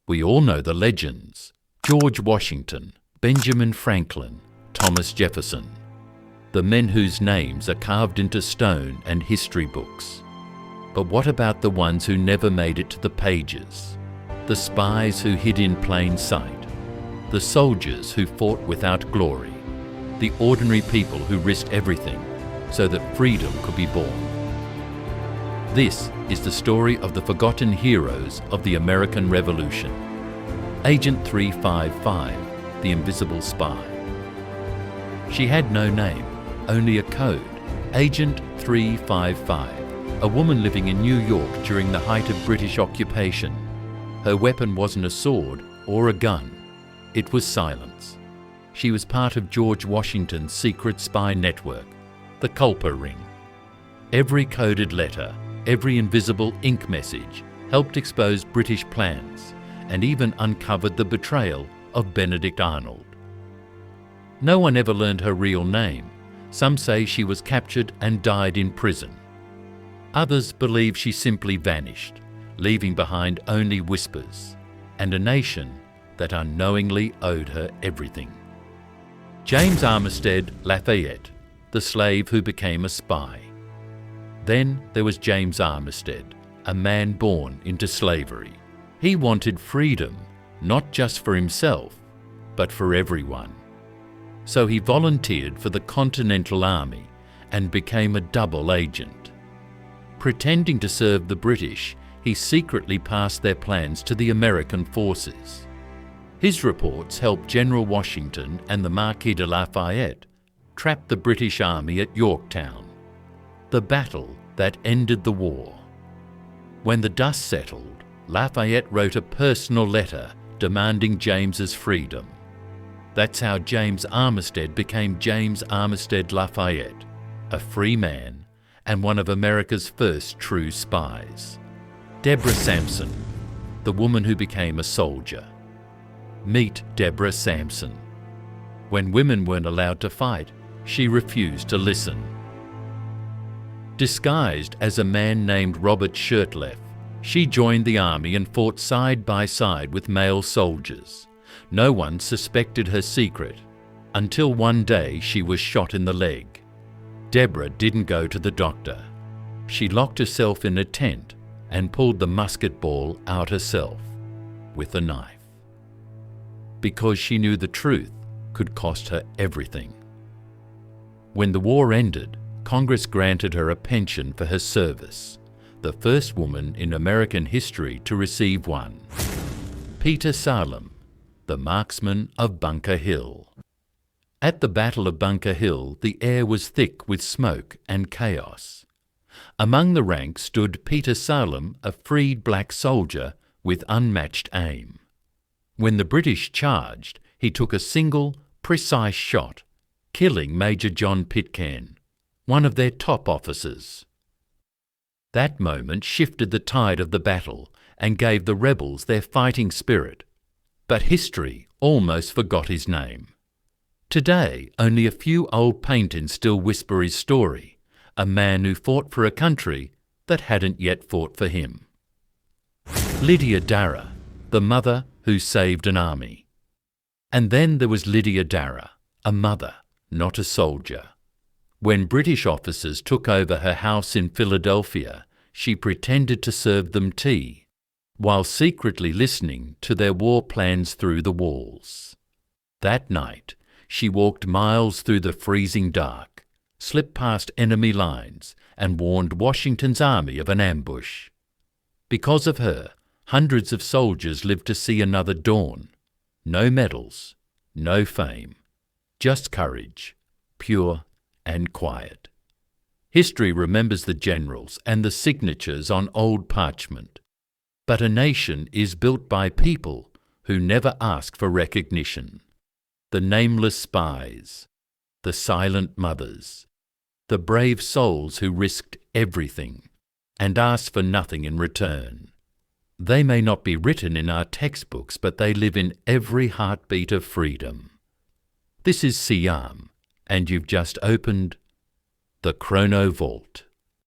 We all know the legends: George Washington, Benjamin Franklin, Thomas Jefferson, the men whose names are carved into stone and history books. But what about the ones who never made it to the pages? The spies who hid in plain sight, the soldiers who fought without glory, the ordinary people who risked everything so that freedom could be born. This is the story of the forgotten heroes of the American Revolution. Agent 355, the invisible spy. She had no name, only a code, Agent 355, a woman living in New York during the height of British occupation. Her weapon wasn't a sword or a gun, it was silence. She was part of George Washington's secret spy network, the Culper Ring. Every coded letter, every invisible ink message helped expose British plans and even uncovered the betrayal of Benedict Arnold. No one ever learned her real name. Some say she was captured and died in prison. Others believe she simply vanished, leaving behind only whispers and a nation that unknowingly owed her everything. James Armistead Lafayette, the slave who became a spy. Then there was James Armistead, a man born into slavery. He wanted freedom, not just for himself, but for everyone. So he volunteered for the Continental Army and became a double agent. Pretending to serve the British, he secretly passed their plans to the American forces. His reports helped General Washington and the Marquis de Lafayette trap the British Army at Yorktown, the battle that ended the war. When the dust settled, Lafayette wrote a personal letter demanding James's freedom. That's how James Armistead became James Armistead Lafayette, a free man and one of America's first true spies. Deborah Sampson, the woman who became a soldier. Meet Deborah Sampson. When women weren't allowed to fight, she refused to listen. Disguised as a man named Robert Shirtleff, she joined the army and fought side by side with male soldiers. No one suspected her secret, until one day she was shot in the leg. Deborah didn't go to the doctor. She locked herself in a tent and pulled the musket ball out herself, with a knife. Because she knew the truth could cost her everything. When the war ended, Congress granted her a pension for her service, the first woman in American history to receive one. Peter Salem, the marksman of Bunker Hill. At the Battle of Bunker Hill, the air was thick with smoke and chaos. Among the ranks stood Peter Salem, a freed black soldier with unmatched aim. When the British charged, he took a single, precise shot, killing Major John Pitcairn, one of their top officers. That moment shifted the tide of the battle and gave the rebels their fighting spirit. But history almost forgot his name. Today, only a few old paintings still whisper his story, a man who fought for a country that hadn't yet fought for him. Lydia Darrah, the mother who saved an army. And then there was Lydia Darrah, a mother, not a soldier. When British officers took over her house in Philadelphia, she pretended to serve them tea, while secretly listening to their war plans through the walls. That night, she walked miles through the freezing dark, slipped past enemy lines, and warned Washington's army of an ambush. Because of her, hundreds of soldiers lived to see another dawn. No medals, no fame, just courage, pure and quiet. History remembers the generals and the signatures on old parchment. But a nation is built by people who never ask for recognition. The nameless spies, the silent mothers, the brave souls who risked everything and asked for nothing in return. They may not be written in our textbooks, but they live in every heartbeat of freedom. This is Siyam, and you've just opened the ChronoVault.